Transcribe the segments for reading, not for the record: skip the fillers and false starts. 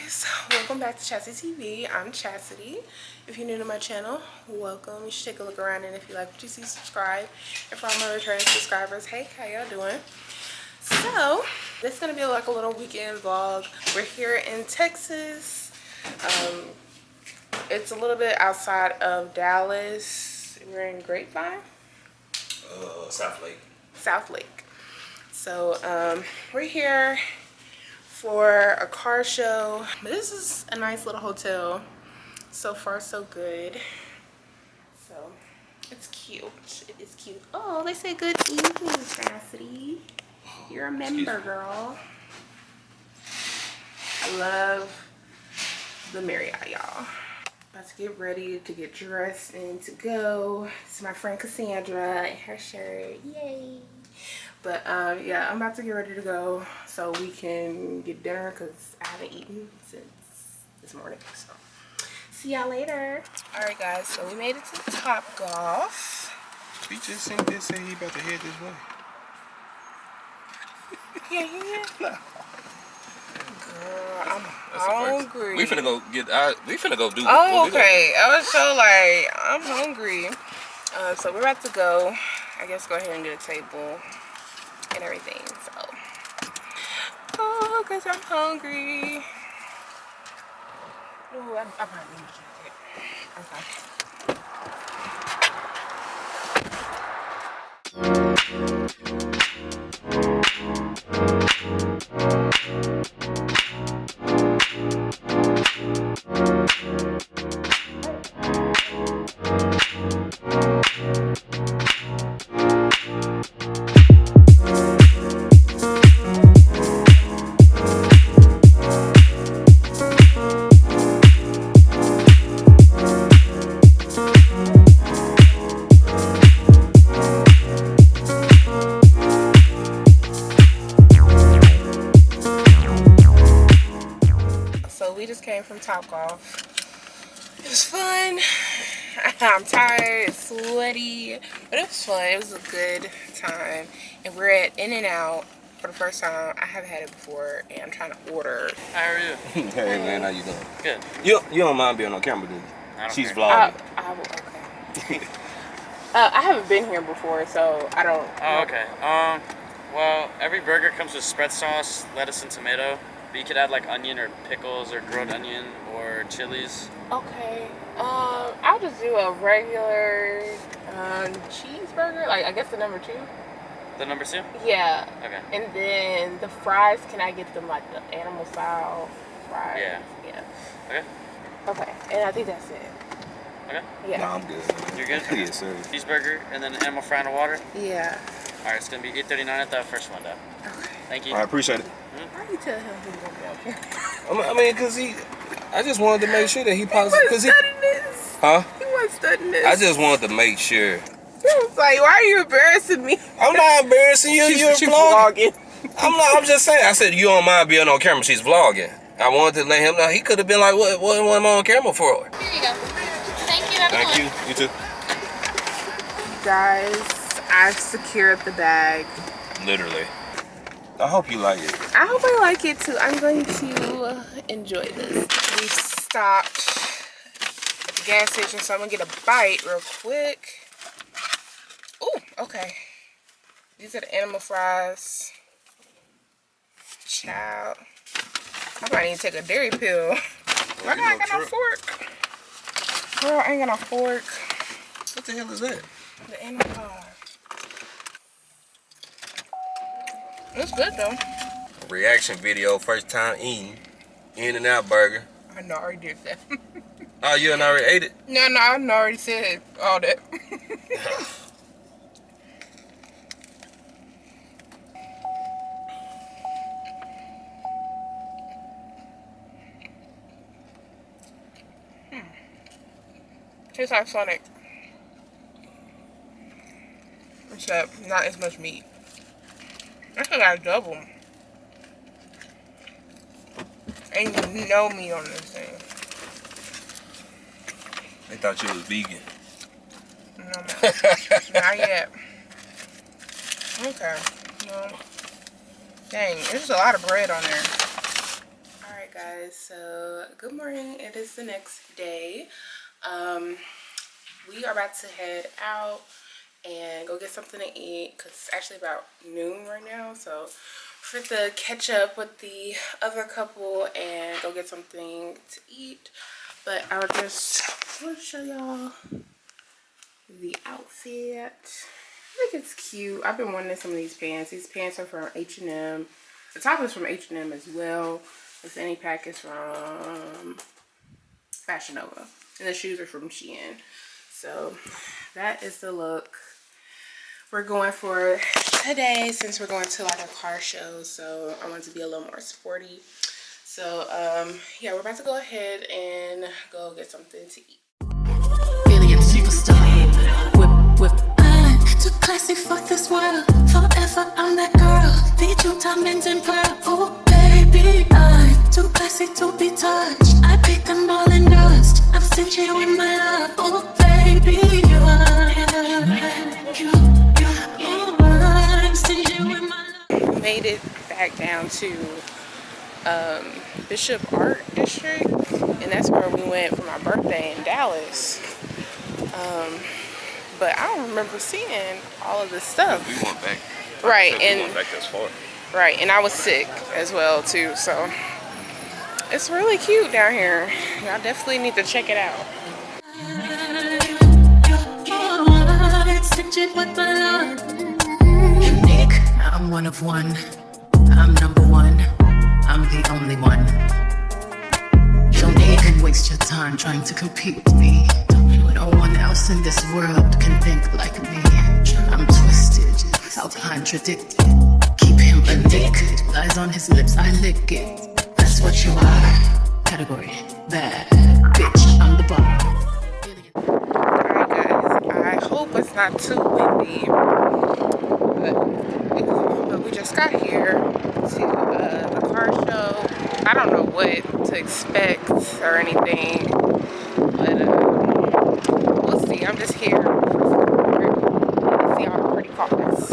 guys, welcome back to Chastity TV. I'm Chastity. If you're new to my channel, welcome. You should take a look around, and if you like what you see, subscribe. And for all my returning subscribers, hey, how y'all doing? So this is gonna be like a little weekend vlog. We're here in Texas. It's a little bit outside of Dallas. We're in Grapevine. South Lake. South Lake. So we're here for a car show. This is a nice little hotel. So far so good. So it's cute. It is cute. Oh, they say good evening, Chastity. You're a member, girl. I love the Marriott, y'all. About to get ready to get dressed and to go. This is my friend Cassandra in her shirt. Yay. But yeah, I'm about to get ready to go so we can get dinner because I haven't eaten since this morning. So see y'all later. Alright guys, so we made it to Topgolf. He just sent this, say he about to head this way. Yeah. Girl, I'm hungry. We finna go get. We finna go do. Oh, okay. I was so like, I'm hungry. So we're about to go. I guess go ahead and get a table and everything. So, oh, cause I'm hungry. Oh, I probably need a jacket. Okay. Came from Topgolf. It was fun. I'm tired, sweaty, but it was fun. It was a good time. And we're at In-N-Out for the first time. I haven't had it before, and I'm trying to order. How are you? Hey man, how you doing? Good. You don't mind being on camera, do you? I don't She's care. vlogging. Okay. I haven't been here before, so I don't. Oh, okay. Well, every burger comes with spread sauce, lettuce, and tomato. But you could add like onion or pickles or grilled onion or chilies. Okay. I'll just do a regular cheeseburger. Like I guess the number 2. The number 2? Yeah. Okay. And then the fries, can I get them like the animal style fries? Yeah. Yeah. Okay. Okay. And I think that's it. Okay. Yeah. No, I'm good. You're good? Yes, sir. Cheeseburger and then an animal fry in the water. Yeah. All right, it's gonna be $8.39 at the first window. Okay. Thank you. I appreciate it. Why you tell him he's gonna be okay? I mean, cause I just wanted to make sure that he positive. He wasn't studying this. Huh? He wasn't studying this. I just wanted to make sure. He was like, why are you embarrassing me? I'm not embarrassing you. You're She's vlogging. vlogging. I'm just saying. I said you don't mind being on camera. She's vlogging. I wanted to let him know. He could have been like, what am I on camera for? Here you go. Thank you, everyone. Thank you. You too. Guys, I've secured the bag. Literally. I hope you like it. I hope I like it too. I'm going to enjoy this. We stopped at the gas station, so I'm gonna get a bite real quick. Ooh, okay. These are the animal fries. Child. I might need to take a dairy pill. I ain't got no fork. Girl, I ain't got no fork. What the hell is that? The animal fries. It's good though. Reaction video, first time eating In-N-Out burger. I know I already did that. Oh, you done already ate it? No, I already said all that. Tastes like Sonic. Except not as much meat. I still got double. Ain't no meat on this thing. They thought you was vegan. No, not yet. Okay. No. Dang, there's a lot of bread on there. Alright guys, so good morning. It is the next day. We are about to head out and go get something to eat because it's actually about noon right now. So for to catch up with the other couple and go get something to eat. But I want to show y'all the outfit. I think it's cute. I've been wanting some of these pants. These pants are from H&M. The top is from H&M as well. The fanny pack is from Fashion Nova. And the shoes are from Shein. So that is the look we're going for today since we're going to like a car show. So I want to be a little more sporty. So yeah, we're about to go ahead and go get something to eat. Alien superstar. Whip. I'm too classy for this world. Forever I'm that girl. Need you diamonds and pearl. Oh baby, I'm too classy to be touched. I pick them all in dust. I'm stingy with my love. Oh baby, I'm stingy with my love. Made it back down to Bishop Art District, and that's where we went for my birthday in Dallas. But I don't remember seeing all of this stuff. We went back. Right, We and went back this far. right, and I was sick as well too. So it's really cute down here. Y'all definitely need to check it out. Unique, I'm one of one. I'm number one. I'm the only one. Don't even waste your time trying to compete with me. No one else in this world can think like me. I'm twisted, how contradicted. Keep him addicted. Lies on his lips, I lick it. That's what you are. Category bad bitch. I'm the bar. Alright guys, I hope it's not too windy, but we just got here to the car show. I don't know what to expect or anything, but we'll see. I'm just here to see all the pretty cars.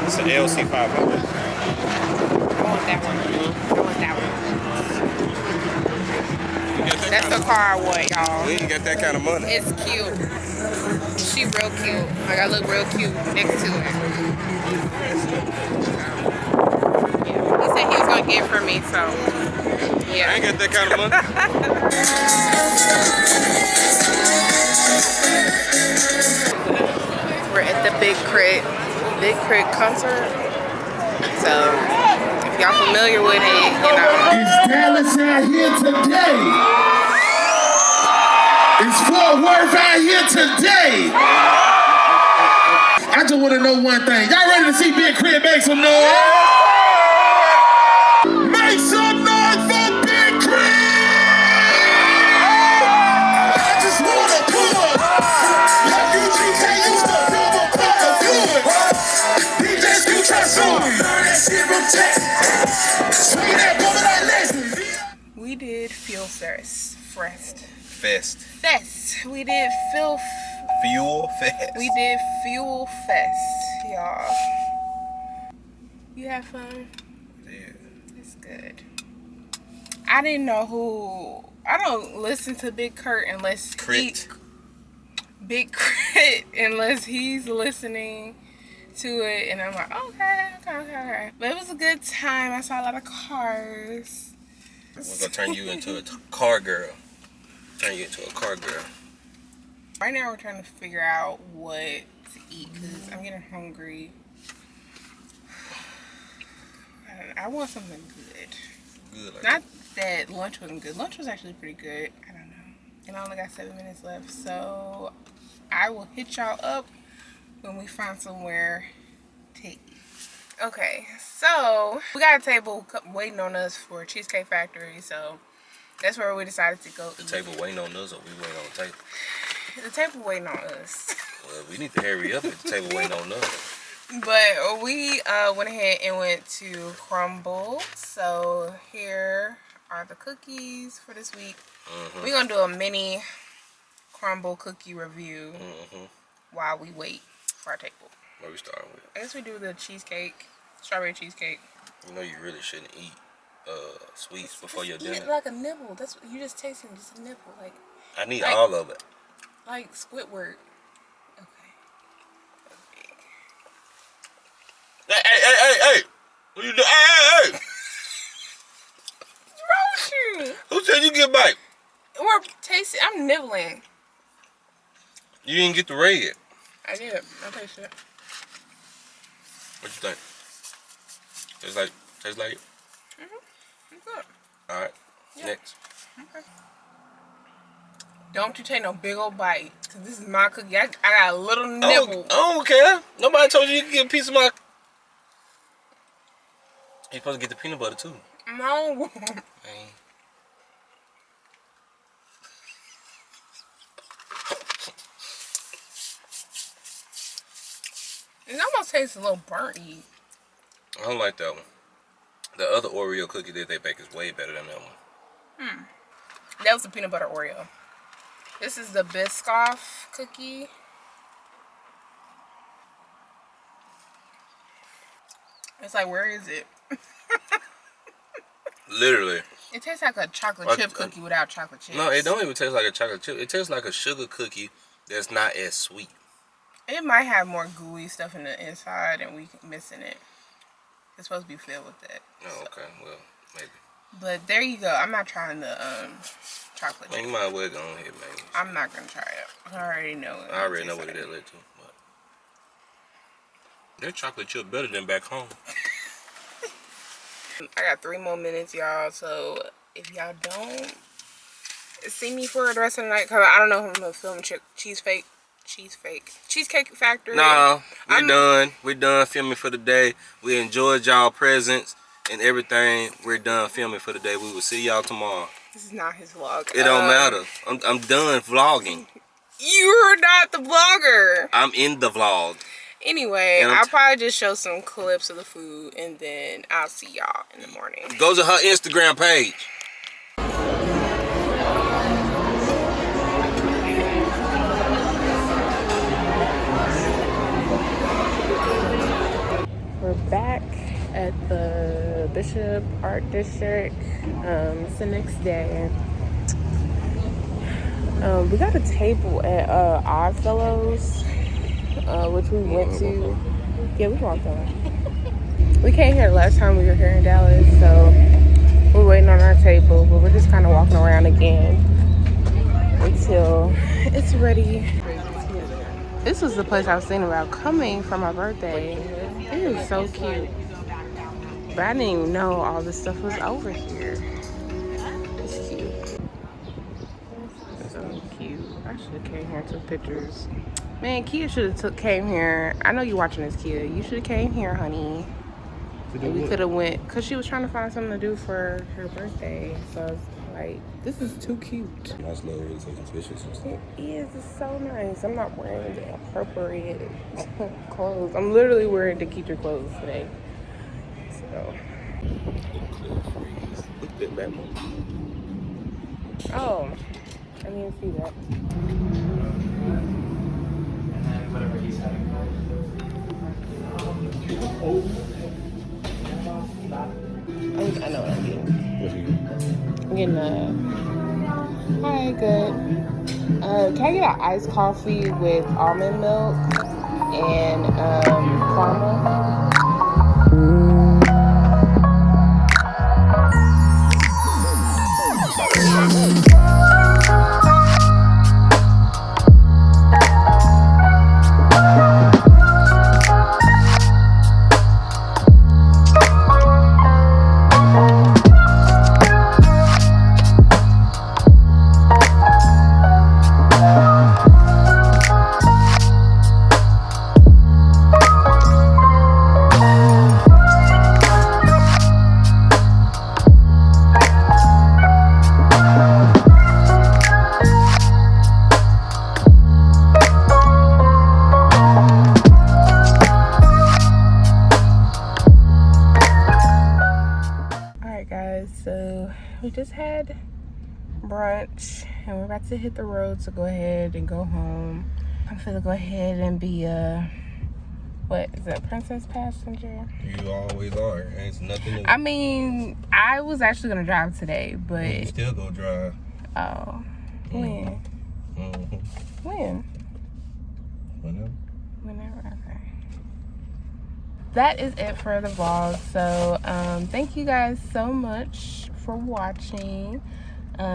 It's an LC 500. I want that one. That's the car I want, y'all. We ain't got that kind of money. It's cute. She real cute. Like I look real cute next to it. Yeah. He said he was gonna get it for me, so yeah. I ain't got that kind of money. We're at the Big Crit concert. So if y'all familiar with it, you know. Is Dallas out here today? Is Fort Worth out here today? I just want to know one thing. Y'all ready to see Big Crit make some noise? Make some noise for Big Crit! I just want to pull up. Like UGK used to build a pot of good. DJs do try soon. Learn that shit from Jack. Swing that woman like Leslie. We did Fuel Fest. We did Fuel Fest. We did Fuel Fest, y'all. You have fun? Yeah. That's good. I didn't know who. I don't listen to Big Kurt unless Big Crit unless he's listening to it, and I'm like, okay. But it was a good time. I saw a lot of cars. We're gonna turn you into a car girl. Turn you into a car girl. Right now, we're trying to figure out what to eat because I'm getting hungry. I want something good. Good. Not that lunch wasn't good. Lunch was actually pretty good. I don't know. And I only got 7 minutes left, so I will hit y'all up when we find somewhere to eat. Okay, so we got a table waiting on us for Cheesecake Factory, so that's where we decided to go. The table waiting on us, or we waiting on the table? The table waiting on us. Well, we need to hurry up if the table waiting on us. But we went ahead and went to Crumble. So here are the cookies for this week. We're going to do a mini Crumble cookie review while we wait for our table. What are we starting with? I guess we do the cheesecake, strawberry cheesecake. You know you really shouldn't eat sweets before your Eat dinner. it like a nibble. That's what you just tasting, just a nibble. I need all of it. Like Squidward. Okay. Hey! What you doing? Hey! What's wrong with you? Who said you get a bite? We're tasting. I'm nibbling. You didn't get the red. I did. I tasted it. What you think? Tastes like it? It's good. All right. Yeah. Next. Okay. Don't you take no big old bite, cause this is my cookie. I got a little nibble. I don't care. Nobody told you could get a piece of my. You're supposed to get the peanut butter too. No. It almost tastes a little burnt-y. I don't like that one. The other Oreo cookie that they bake is way better than that one. That was the peanut butter Oreo. This is the Biscoff cookie. It's like, where is it? Literally. It tastes like a chocolate chip cookie without chocolate chips. No, it don't even taste like a chocolate chip. It tastes like a sugar cookie that's not as sweet. It might have more gooey stuff in the inside and we missing it. It's supposed to be filled with that. Oh, okay. Well, maybe. But there you go. I'm not trying the chocolate Man, chip. you might as well go ahead, man. I'm not going to try it. I already know it. I already know what it is led to. But their chocolate chip better than back home. I got 3 more minutes, y'all. So if y'all don't see me for the rest of the night, because I don't know if I'm going to film Cheesecake Factory. No, we're done. We're done filming for the day. We enjoyed y'all presence and everything. We're done filming for the day. We will see y'all tomorrow. This is not his vlog. It don't matter. I'm done vlogging. You're not the vlogger. I'm in the vlog. Anyway, I'll probably just show some clips of the food and then I'll see y'all in the morning. Go to her Instagram page. We're back at the Bishop Art District. It's the next day. We got a table at Oddfellows, which we went to. Yeah, we walked on. We came here last time we were here in Dallas, so we're waiting on our table, but we're just kind of walking around again until it's ready. This was the place I was thinking about coming for my birthday. It is so cute. But I didn't even know all this stuff was over here. It's cute. It's so cute. I should have came here and took pictures. Man, Kia should have came here. I know you're watching this, Kia. You should have came here, honey. And we could have went, because she was trying to find something to do for her birthday. So I was like, this is too cute. Nice little really taking pictures and stuff. It is. It's so nice. I'm not wearing the appropriate clothes. I'm literally wearing Dikitra clothes today. So. Oh, I didn't see that. I know what I'm doing. I'm getting a... Hi, good. Can I get an iced coffee with almond milk and caramel? So we just had brunch and we're about to hit the road to go ahead and go home. I'm gonna go ahead and be what is that, princess passenger? You always are. Ain't nothing new. I mean, I was actually gonna drive today, but You still go drive. Oh, when? When? Whenever. Okay. That is it for the vlog. So thank you guys so much for watching.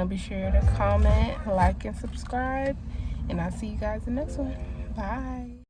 Be sure to comment, like, and subscribe, and I'll see you guys in the next one. Bye.